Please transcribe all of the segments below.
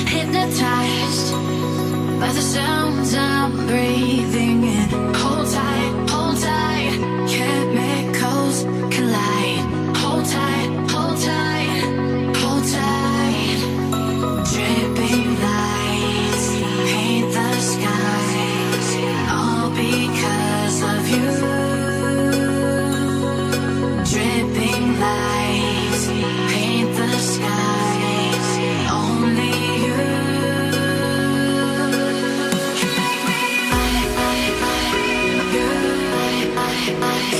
Hypnotized by the sounds I'm breathing in. Hold tight, chemicals collide. Hold tight, hold tight, hold tight. Dripping lights paint the skies, all because of you. Dripping lights paint the skies, only you. So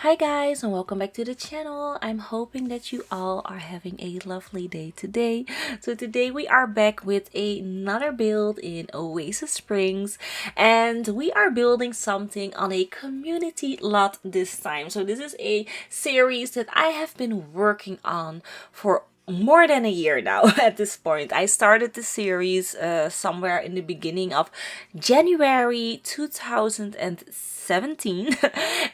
Hi guys, and welcome back to the channel. I'm hoping that you all are having a lovely day today. So today we are back with another build in Oasis Springs, and we are building something on a community lot this time. So this is a series that I have been working on for more than a year now at this point. I started the series somewhere in the beginning of January 2017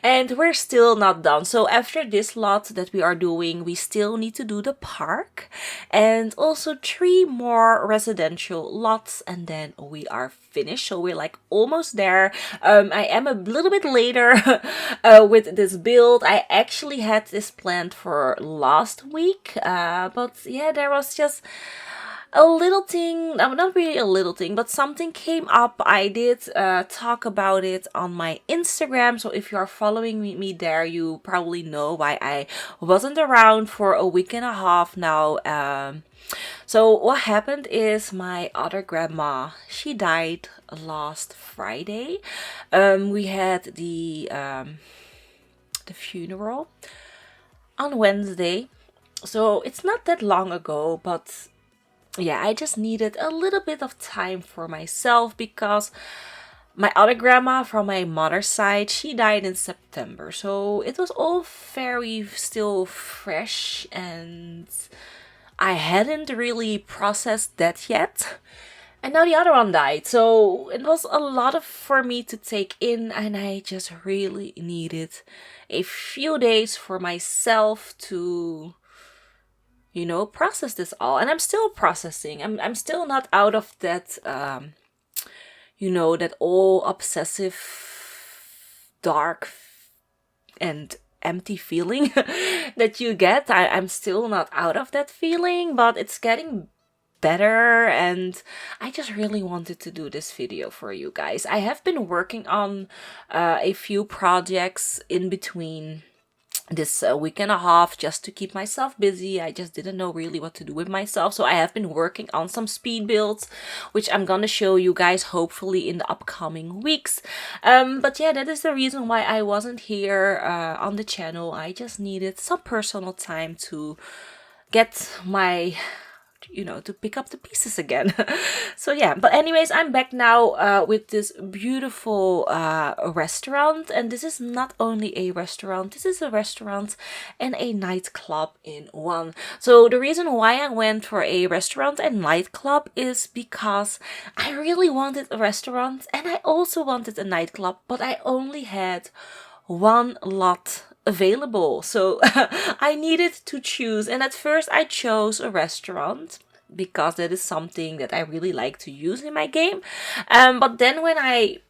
and we're still not done. So after this lot that we are doing, we still need to do the park and also 3 more residential lots, and then we are finished. So we're like almost there. I am a little bit later with this build. I actually had this planned for last week, but yeah, there was just a little thing, not really a little thing, but something came up. I did talk about it on my Instagram, so if you are following me there, you probably know why I wasn't around for a week and a half now. So what happened is my other grandma, she died last Friday. We had the funeral on Wednesday, so it's not that long ago, but yeah, I just needed a little bit of time for myself because my other grandma from my mother's side, she died in September. So it was all very still fresh and I hadn't really processed that yet. And now the other one died. So it was a lot for me to take in, and I just really needed a few days for myself to, you know, process this all. And I'm still processing. I'm still not out of that, you know, that all obsessive, dark and empty feeling that you get. I'm still not out of that feeling, but it's getting better, and I just really wanted to do this video for you guys. I have been working on a few projects in between this week and a half just to keep myself busy. I just didn't know really what to do with myself, so I have been working on some speed builds, which I'm gonna show you guys hopefully in the upcoming weeks. But yeah, that is the reason why I wasn't here on the channel. I just needed some personal time to get my, you know, to pick up the pieces again. So yeah, but anyways, I'm back now with this beautiful restaurant, and this is not only a restaurant, this is a restaurant and a nightclub in one. So the reason why I went for a restaurant and nightclub is because I really wanted a restaurant and I also wanted a nightclub, but I only had one lot available, so I needed to choose. And at first I chose a restaurant because that is something that I really like to use in my game, but then when I,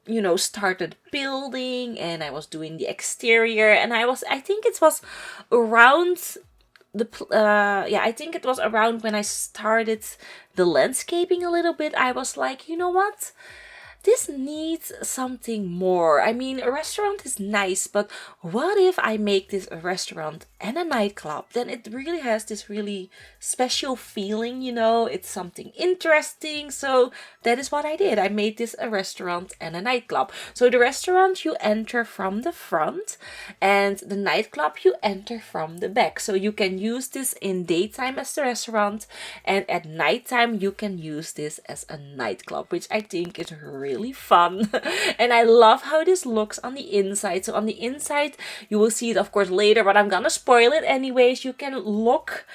you know, started building and I was doing the exterior, and I think it was around the I think it was around when I started the landscaping a little bit, I was like, you know what, this needs something more. I mean, a restaurant is nice, but what if I make this a restaurant and a nightclub? Then it really has this really special feeling, you know, it's something interesting. So that is what I did. I made this a restaurant and a nightclub. So the restaurant you enter from the front, and the nightclub you enter from the back. So you can use this in daytime as the restaurant, and at nighttime you can use this as a nightclub, which I think is really fun. And I love how this looks on the inside. So on the inside, you will see it of course later, but I'm gonna spoil it anyways. You can look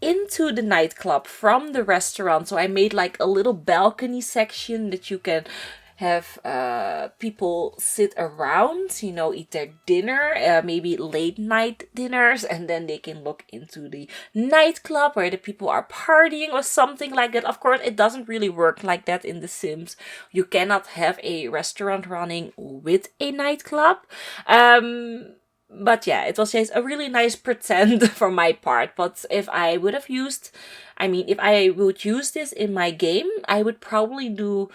into the nightclub from the restaurant. So I made like a little balcony section that you can have people sit around, you know, eat their dinner, maybe late night dinners, and then they can look into the nightclub where the people are partying or something like that. Of course, it doesn't really work like that in The Sims. You cannot have a restaurant running with a nightclub. But yeah, it was just a really nice pretend for my part. But if I would have used, if I would use this in my game, I would probably do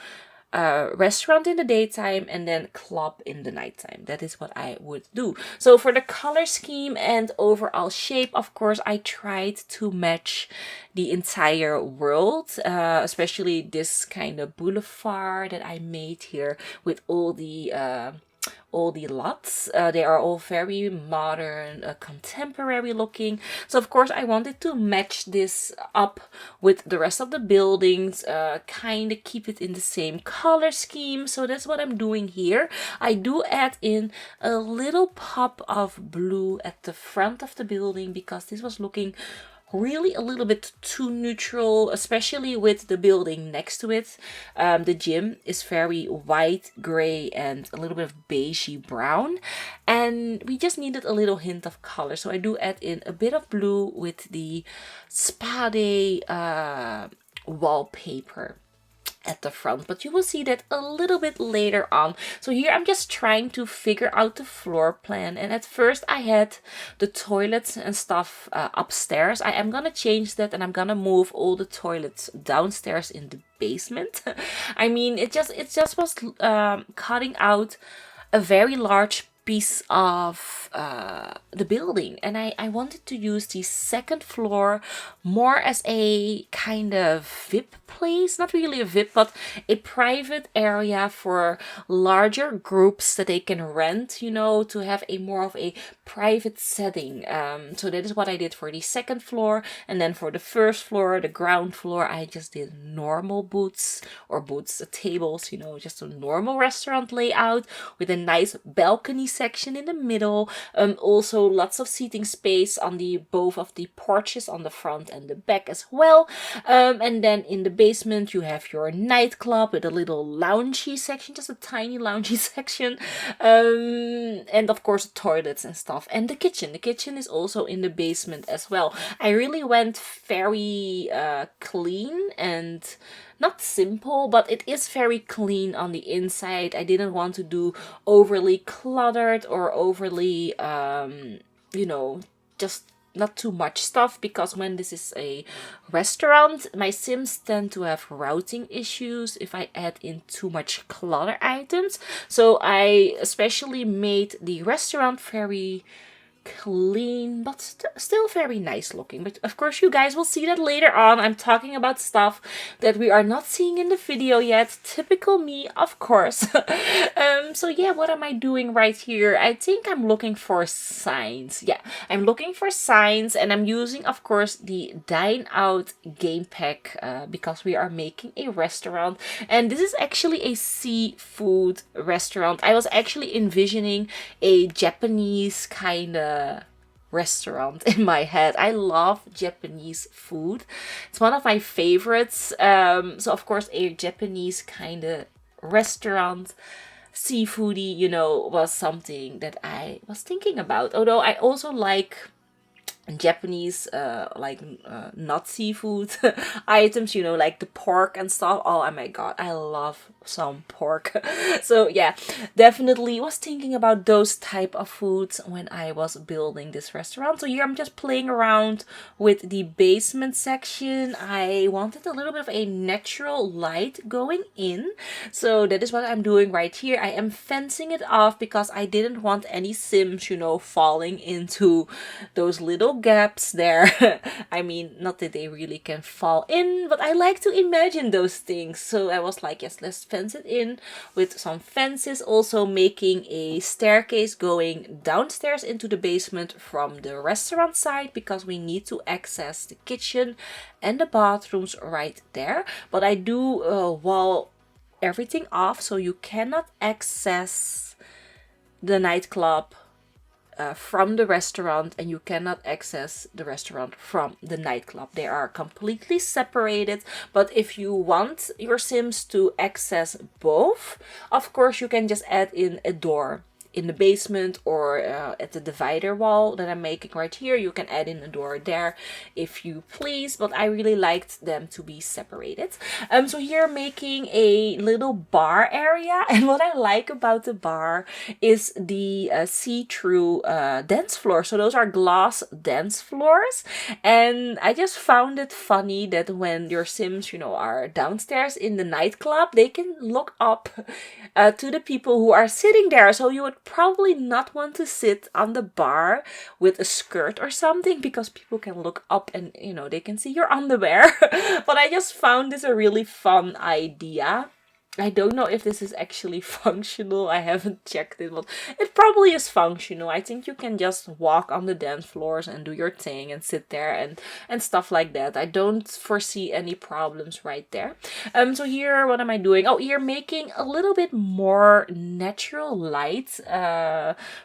restaurant in the daytime and then club in the nighttime. That is what I would do. So for the color scheme and overall shape, of course, I tried to match the entire world, especially this kind of boulevard that I made here with all the lots. They are all very modern, contemporary looking. So of course I wanted to match this up with the rest of the buildings, kind of keep it in the same color scheme. So that's what I'm doing here. I do add in a little pop of blue at the front of the building because this was looking really a little bit too neutral, especially with the building next to it. The gym is very white, gray, and a little bit of beigey brown, and we just needed a little hint of color. So I do add in a bit of blue with the spa day wallpaper at the front, but you will see that a little bit later on. So here I'm just trying to figure out the floor plan, and at first I had the toilets and stuff upstairs. I am gonna change that, and I'm gonna move all the toilets downstairs in the basement. It just was cutting out a very large piece of the building, and I wanted to use the second floor more as a kind of VIP place, not really a VIP, but a private area for larger groups that they can rent, you know, to have a more of a private setting. So that is what I did for the second floor, and then for the first floor, the ground floor, I just did normal booths, tables, you know, just a normal restaurant layout with a nice balcony section in the middle. Also lots of seating space on both of the porches on the front and the back as well. And then in the basement you have your nightclub with a little loungy section, just a tiny loungy section. And of course toilets and stuff. And the kitchen. The kitchen is also in the basement as well. I really went very clean and not simple, but it is very clean on the inside. I didn't want to do overly cluttered or overly, just not too much stuff, because when this is a restaurant, my Sims tend to have routing issues if I add in too much clutter items. So I especially made the restaurant very clean, but still very nice looking. But of course you guys will see that later on. I'm talking about stuff that we are not seeing in the video yet. Typical me, of course. So yeah, what am I doing right here? I think I'm looking for signs. Yeah, I'm looking for signs, and I'm using, of course, the Dine Out game pack because we are making a restaurant, and this is actually a seafood restaurant. I was actually envisioning a Japanese kind of restaurant in my head. I love Japanese food. It's one of my favorites. So of course a Japanese kind of restaurant, seafoody, you know, was something that I was thinking about. Although I also like Japanese not seafood items, you know, like the pork and stuff. Oh my god, I love some pork. So yeah, definitely was thinking about those type of foods when I was building this restaurant. So here I'm just playing around with the basement section. I wanted a little bit of a natural light going in, so that is what I'm doing right here. I am fencing it off because I didn't want any Sims, you know, falling into those little gaps there. I mean, not that they really can fall in, but I like to imagine those things. So I was like, yes, let's fence it in with some fences, also making a staircase going downstairs into the basement from the restaurant side, because we need to access the kitchen and the bathrooms right there. But I do wall everything off, so you cannot access the nightclub from the restaurant, and you cannot access the restaurant from the nightclub. They are completely separated, but if you want your Sims to access both, of course you can just add in a door in the basement or at the divider wall that I'm making right here. You can add in a door there if you please, but I really liked them to be separated. So here making a little bar area, and what I like about the bar is the see-through dance floor. So those are glass dance floors, and I just found it funny that when your Sims, you know, are downstairs in the nightclub, they can look up to the people who are sitting there. So you would probably not want to sit on the bar with a skirt or something, because people can look up and, you know, they can see your underwear. But I just found this a really fun idea. I don't know if this is actually functional. I haven't checked it, but it probably is functional. I think you can just walk on the dance floors and do your thing and sit there and stuff like that. I don't foresee any problems right there. So here, what am I doing? Oh, here making a little bit more natural light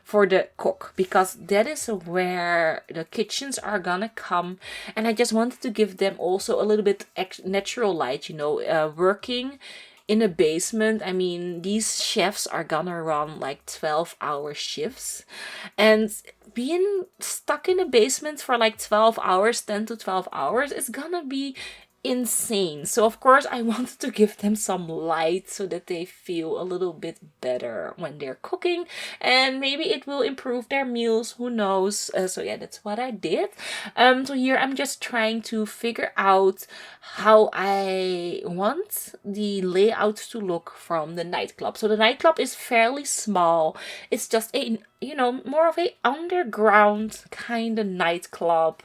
for the cook, because that is where the kitchens are gonna come, and I just wanted to give them also a little bit natural light, you know, working in a basement. I mean, these chefs are gonna run like 12-hour shifts, and being stuck in a basement for like 12 hours, 10 to 12 hours, is gonna be insane. So of course I wanted to give them some light so that they feel a little bit better when they're cooking, and maybe it will improve their meals, who knows. So yeah, that's what I did. So here I'm just trying to figure out how I want the layout to look from the nightclub. So the nightclub is fairly small. It's just a, you know, more of a underground kind of nightclub.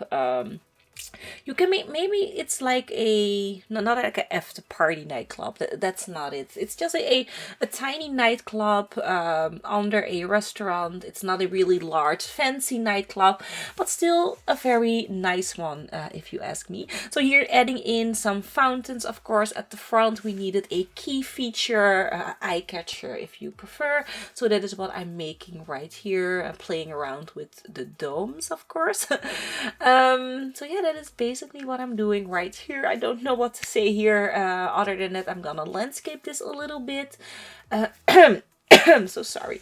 You can make, maybe it's like a, no, not like a after party nightclub. That's not it. It's just a tiny nightclub under a restaurant. It's not a really large fancy nightclub, but still a very nice one, if you ask me. So here adding in some fountains, of course. At the front we needed a key feature, eye catcher if you prefer. So that is what I'm making right here, playing around with the domes, of course. So yeah, that is basically what I'm doing right here. I don't know what to say here other than that I'm gonna landscape this a little bit. I'm so sorry.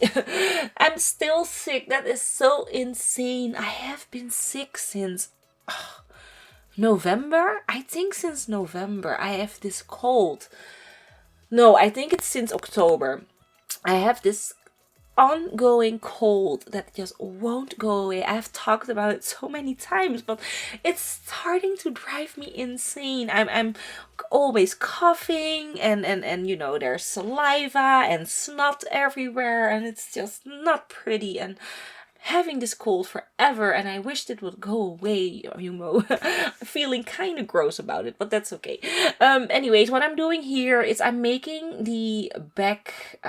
I'm still sick. That is so insane. I have been sick since November. I think since November I have this cold. No, I think it's since October. I have this ongoing cold that just won't go away. I've talked about it so many times, but it's starting to drive me insane. I'm always coughing and you know, there's saliva and snot everywhere, and it's just not pretty, and having this cold forever, and I wished it would go away, you know. Feeling kind of gross about it, but that's okay. Anyways, what I'm doing here is I'm making the back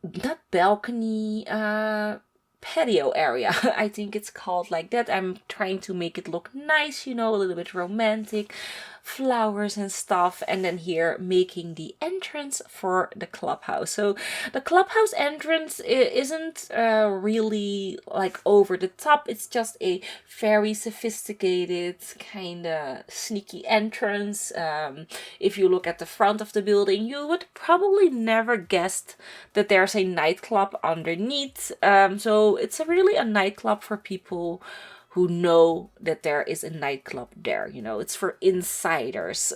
not balcony, patio area. I think it's called like that. I'm trying to make it look nice, you know, a little bit romantic, flowers and stuff. And then here making the entrance for the clubhouse. So the clubhouse entrance isn't really like over the top. It's just a very sophisticated kind of sneaky entrance. If you look at the front of the building, you would probably never guessed that there's a nightclub underneath. So it's really a nightclub for people who know that there is a nightclub there. You know, it's for insiders.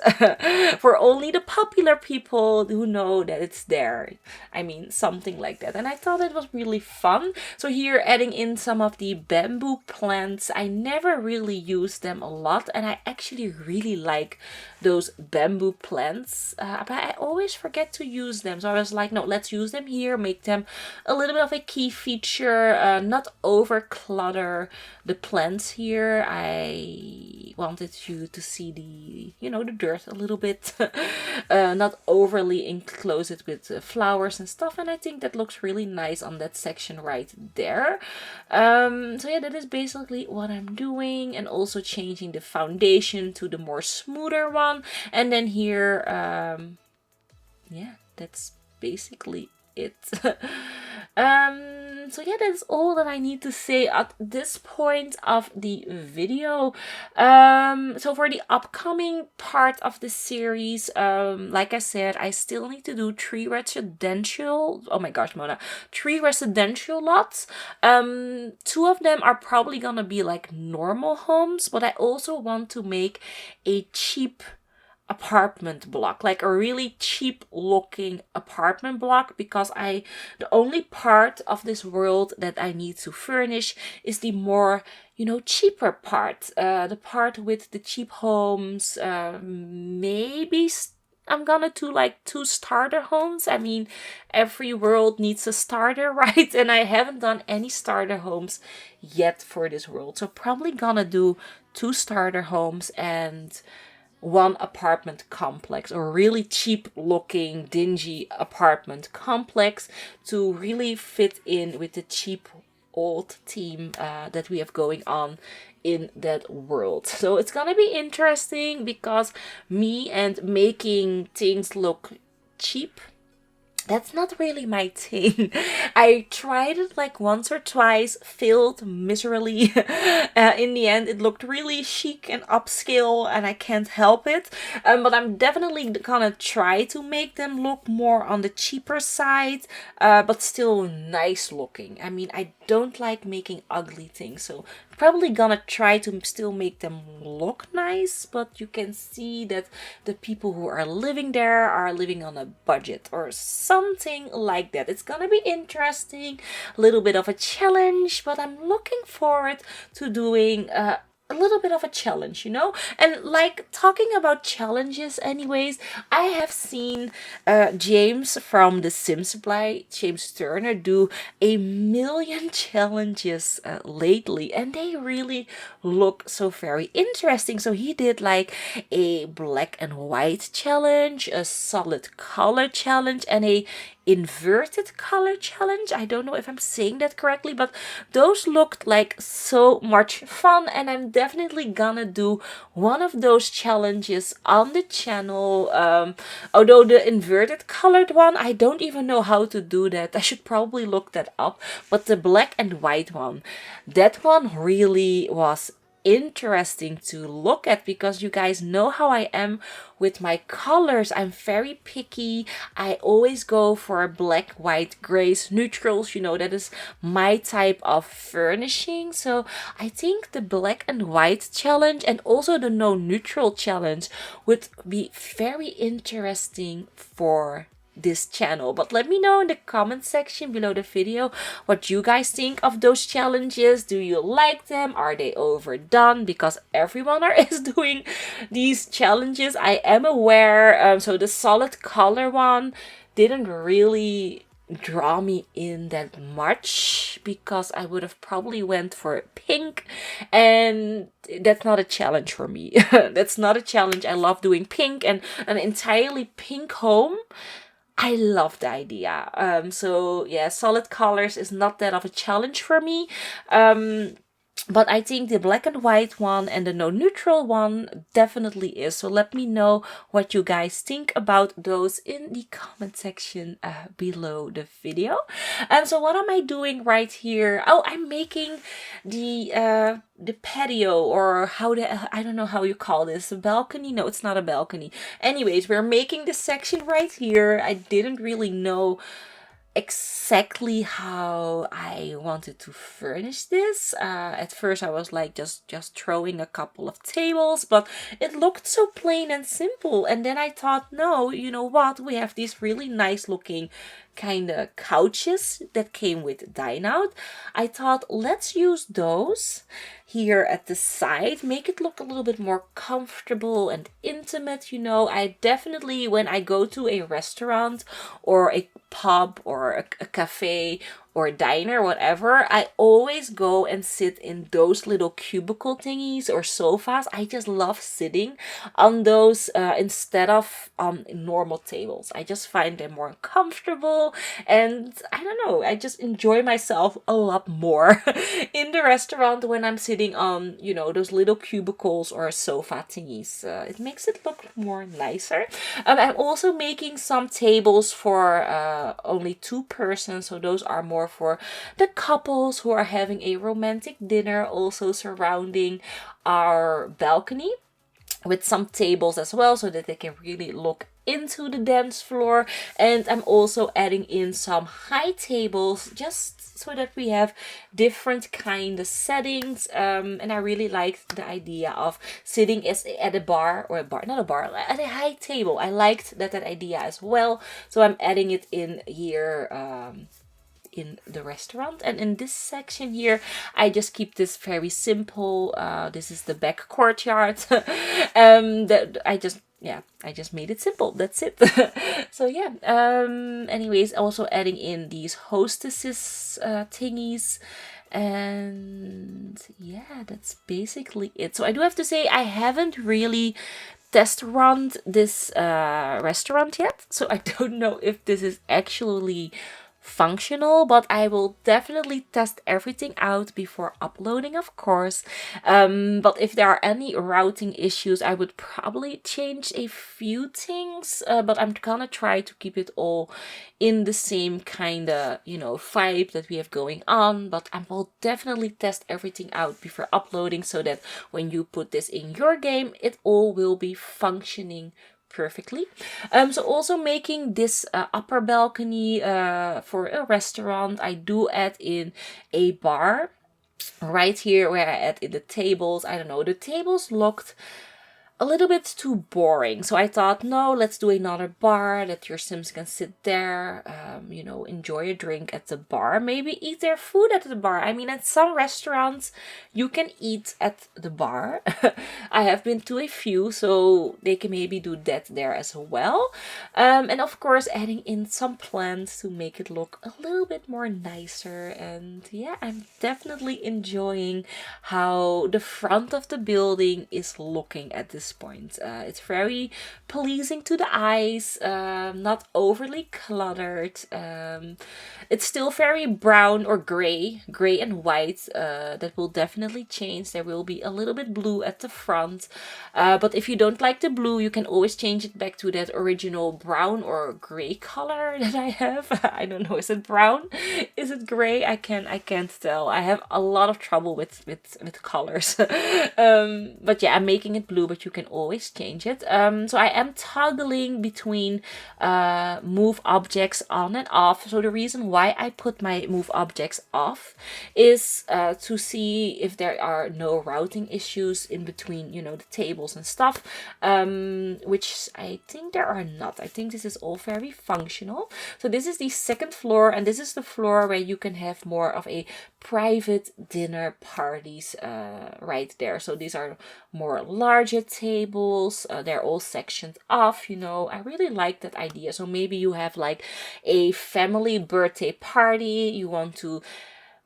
For only the popular people who know that it's there. I mean, something like that. And I thought it was really fun. So here adding in some of the bamboo plants. I never really use them a lot, and I actually really like those bamboo plants. But I always forget to use them. So I was like, no, let's use them here. Make them a little bit of a key feature. Not over clutter the plants here. I wanted you to see the, you know, the dirt a little bit. Not overly enclose it with flowers and stuff, and I think that looks really nice on that section right there. So yeah, that is basically what I'm doing, and also changing the foundation to the more smoother one. And then here, yeah, that's basically it. So yeah, that's all that I need to say at this point of the video. So for the upcoming part of the series, like I said, I still need to do 3 residential, oh my gosh, Mona, 3 residential lots. 2 of them are probably gonna be like normal homes, but I also want to make a cheap apartment block, like a really cheap looking apartment block, because the only part of this world that I need to furnish is the more, cheaper part, the part with the cheap homes. Maybe I'm gonna do like 2 starter homes. I mean, every world needs a starter, right? And I haven't done any starter homes yet for this world, so probably gonna do 2 starter homes and 1 apartment complex, or really cheap looking dingy apartment complex, to really fit in with the cheap old theme that we have going on in that world. So it's gonna be interesting, because me and making things look cheap, that's not really my thing. I tried it like once or twice, failed miserably. In the end, it looked really chic and upscale, and I can't help it. But I'm definitely gonna try to make them look more on the cheaper side, but still nice looking. I mean, I don't like making ugly things, so probably gonna try to still make them look nice, but you can see that the people who are living there are living on a budget or something like that. It's gonna be interesting, a little bit of a challenge, but I'm looking forward to doing a little bit of a challenge, And like, talking about challenges anyways, I have seen James from the Sim Supply, James Turner, do a million challenges lately, and they really look so very interesting. So he did like a black and white challenge, a solid color challenge, and a inverted color challenge. I don't know if I'm saying that correctly, but those looked like so much fun, and I'm definitely gonna do one of those challenges on the channel. Although the inverted colored one, I don't even know how to do that. I should probably look that up. But the black and white one, that one really was interesting to look at, because you guys know how I am with my colors. I'm very picky. I always go for black, white, grays, neutrals. That is my type of furnishing. So I think the black and white challenge and also the no neutral challenge would be very interesting for this channel. But let me know in the comment section below the video what you guys think of those challenges. Do you like them? Are they overdone? Because everyone is doing these challenges, I am aware. So the solid color one didn't really draw me in that much, because I would have probably went for pink, and that's not a challenge for me. That's not a challenge. I love doing pink, and an entirely pink home, I love the idea. So yeah, solid colors is not that of a challenge for me. But I think the black and white one and the no neutral one definitely is. So let me know what you guys think about those in the comment section below the video. So what am I doing right here? Oh, I'm making the patio, or I don't know how you call this, a balcony? No, it's not a balcony. Anyways, we're making this section right here. I didn't really know exactly how I wanted to furnish this. At first I was like just throwing a couple of tables, but it looked so plain and simple. And then I thought, no, you know what? We have these really nice looking kind of couches that came with Dine Out. I thought, let's use those here at the side, make it look a little bit more comfortable and intimate. I definitely, when I go to a restaurant or a pub or a cafe or a diner, whatever, I always go and sit in those little cubicle thingies or sofas. I just love sitting on those instead of on normal tables. I just find them more comfortable, and I don't know, I just enjoy myself a lot more in the restaurant when I'm sitting on, those little cubicles or sofa thingies. It makes it look more nicer. I'm also making some tables for only 2 persons, so those are more more for the couples who are having a romantic dinner, also surrounding our balcony with some tables as well, so that they can really look into the dance floor. And I'm also adding in some high tables just so that we have different kind of settings. And I really liked the idea of sitting at a bar, or not a bar, at a high table. I liked that idea as well, so I'm adding it in here in the restaurant. And in this section here, I just keep this very simple. This is the back courtyard. That I just made it simple. That's it. So yeah. Anyways, also adding in these hostesses thingies. And yeah, that's basically it. So I do have to say, I haven't really test run this restaurant yet, so I don't know if this is actually functional, but I will definitely test everything out before uploading, of course. But if there are any routing issues, I would probably change a few things, but I'm gonna try to keep it all in the same kind of, vibe that we have going on. But I will definitely test everything out before uploading, so that when you put this in your game, it all will be functioning perfectly. So also making this upper balcony for a restaurant, I do add in a bar right here where I add in the tables. I don't know, the tables looked a little bit too boring, so I thought, no, let's do another bar that your Sims can sit there, enjoy a drink at the bar, maybe eat their food at the bar. I mean, at some restaurants you can eat at the bar. I have been to a few, so they can maybe do that there as well. And of course, adding in some plants to make it look a little bit more nicer. And yeah, I'm definitely enjoying how the front of the building is looking at this point. It's very pleasing to the eyes, not overly cluttered. It's still very brown or gray and white. That will definitely change. There will be a little bit blue at the front, but if you don't like the blue, you can always change it back to that original brown or gray color that I have. I don't know, is it brown? Is it gray? I can't tell. I have a lot of trouble with colors. But yeah, I'm making it blue, but you can always change it. So I am toggling between move objects on and off. So the reason why I put my move objects off is to see if there are no routing issues in between, the tables and stuff, which I think there are not. I think this is all very functional. So this is the second floor, and this is the floor where you can have more of a private dinner parties right there. So these are more larger tables. They're all sectioned off, I really like that idea. So maybe you have like a family birthday party, you want to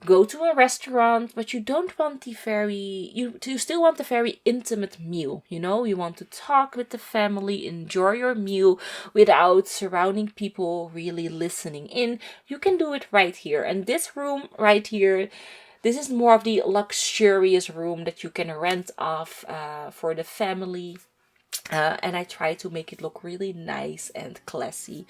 go to a restaurant, but you don't want you still want a very intimate meal, you want to talk with the family, enjoy your meal without surrounding people really listening in. You can do it right here. And this room right here, this is more of the luxurious room that you can rent off for the family. And I try to make it look really nice and classy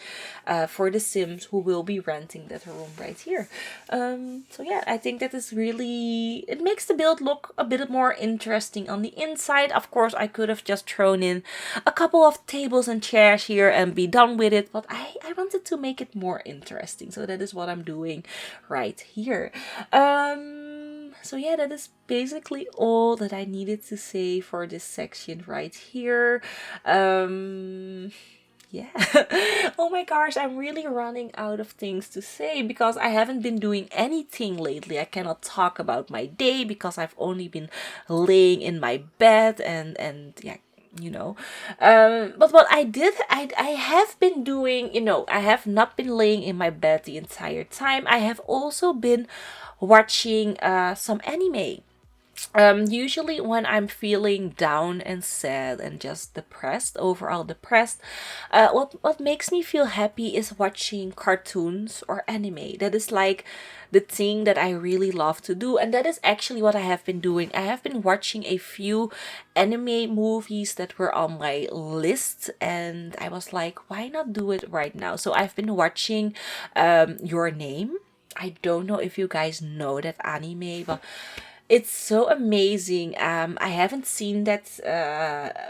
for the Sims who will be renting that room right here. So yeah, I think that is really, it makes the build look a bit more interesting on the inside. Of course, I could have just thrown in a couple of tables and chairs here and be done with it, but I wanted to make it more interesting. So that is what I'm doing right here. So yeah, that is basically all that I needed to say for this section right here. Yeah. Oh my gosh, I'm really running out of things to say because I haven't been doing anything lately. I cannot talk about my day because I've only been laying in my bed and yeah, but what I did, I have been doing, I have not been laying in my bed the entire time. I have also been watching some anime. Usually when I'm feeling down and sad and just overall depressed, what makes me feel happy is watching cartoons or anime. That is like the thing that I really love to do, and that is actually what I have been doing. I have been watching a few anime movies that were on my list, and I was like, why not do it right now? So I've been watching Your Name. I don't know if you guys know that anime, but it's so amazing. I haven't seen that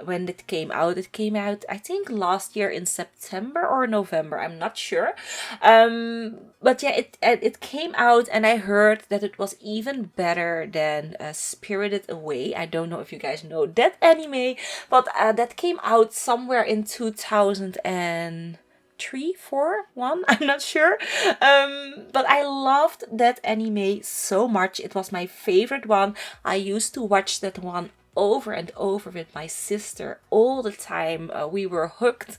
when it came out. It came out, I think, last year in September or November. I'm not sure. But yeah, it came out, and I heard that it was even better than Spirited Away. I don't know if you guys know that anime, but that came out somewhere in 2003, 4, 1, I'm not sure. But I loved that anime so much. It was my favorite one. I used to watch that one over and over with my sister all the time. We were hooked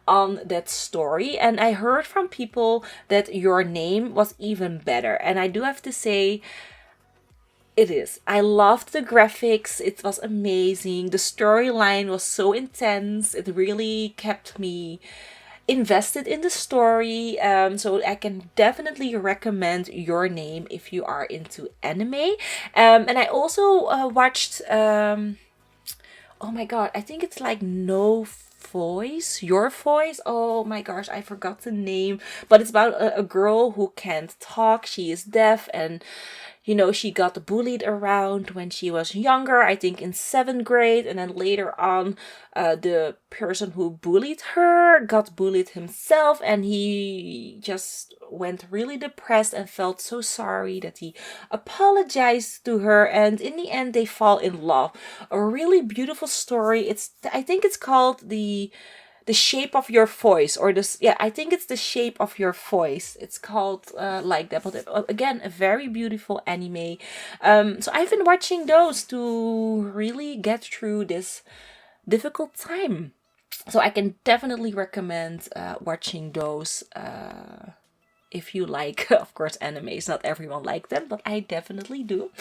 on that story, and I heard from people that Your Name was even better, and I do have to say, it is. I loved the graphics. It was amazing. The storyline was so intense. It really kept me invested in the story. So I can definitely recommend Your Name if you are into anime. And I also watched, oh my god, I think it's like No Voice, Your Voice. Oh my gosh, I forgot the name. But it's about a girl who can't talk. She is deaf, and she got bullied around when she was younger, I think in 7th grade. And then later on, the person who bullied her got bullied himself. And he just went really depressed and felt so sorry that he apologized to her. And in the end, they fall in love. A really beautiful story. I think it's called the Shape of Your Voice, or this, yeah, I think it's The Shape of Your Voice. It's called like that, but again, a very beautiful anime. So I've been watching those to really get through this difficult time. So I can definitely recommend watching those. If you like, of course, animes. Not everyone like them, but I definitely do.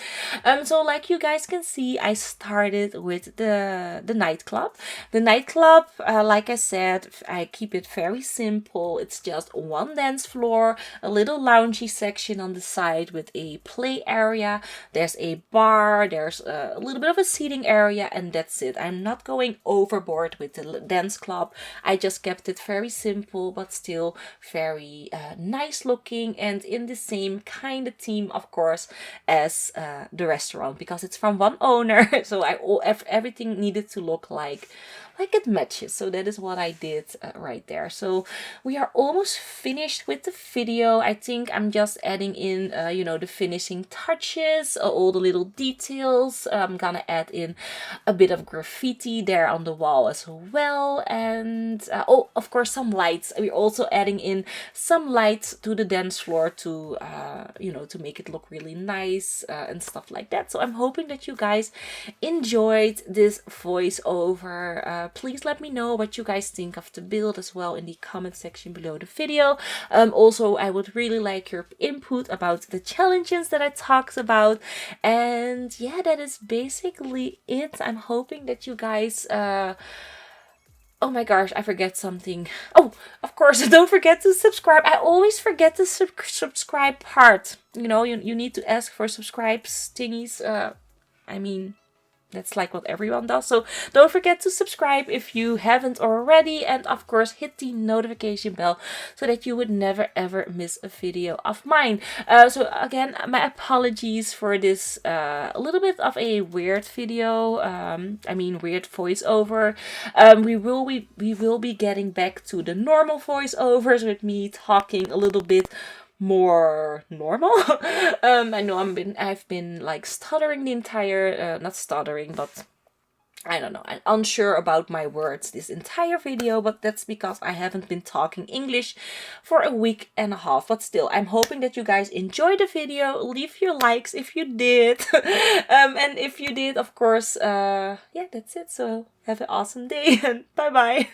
So like you guys can see, I started with the nightclub. The nightclub, like I said, I keep it very simple. It's just one dance floor, a little loungy section on the side with a play area. There's a bar, there's a little bit of a seating area, and that's it. I'm not going overboard with the dance club. I just kept it very simple, but still very nice looking, and in the same kind of theme, of course, as the restaurant, because it's from one owner. So everything needed to look like it matches. So that is what I did right there. So we are almost finished with the video. I think I'm just adding in the finishing touches, all the little details. I'm gonna add in a bit of graffiti there on the wall as well, and of course, some lights. We're also adding in some lights to the dance floor to to make it look really nice and stuff like that. So I'm hoping that you guys enjoyed this voiceover. Please let me know what you guys think of the build as well in the comment section below the video. Also, I would really like your input about the challenges that I talked about. And yeah, that is basically it. I'm hoping that you guys oh my gosh, I forget something. Oh, of course, don't forget to subscribe. I always forget the subscribe part. You need to ask for subscribes thingies. I mean, that's like what everyone does. So don't forget to subscribe if you haven't already. And of course, hit the notification bell so that you would never ever miss a video of mine. So again, my apologies for this a little bit of a weird video. Weird voiceover. We will be getting back to the normal voiceovers with me talking a little bit more normal. I know I've been like stuttering the entire not stuttering, but I don't know, I'm unsure about my words this entire video, but that's because I haven't been talking English for a week and a half. But still, I'm hoping that you guys enjoyed the video. Leave your likes if you did. And if you did, of course, yeah, that's it. So have an awesome day and bye bye.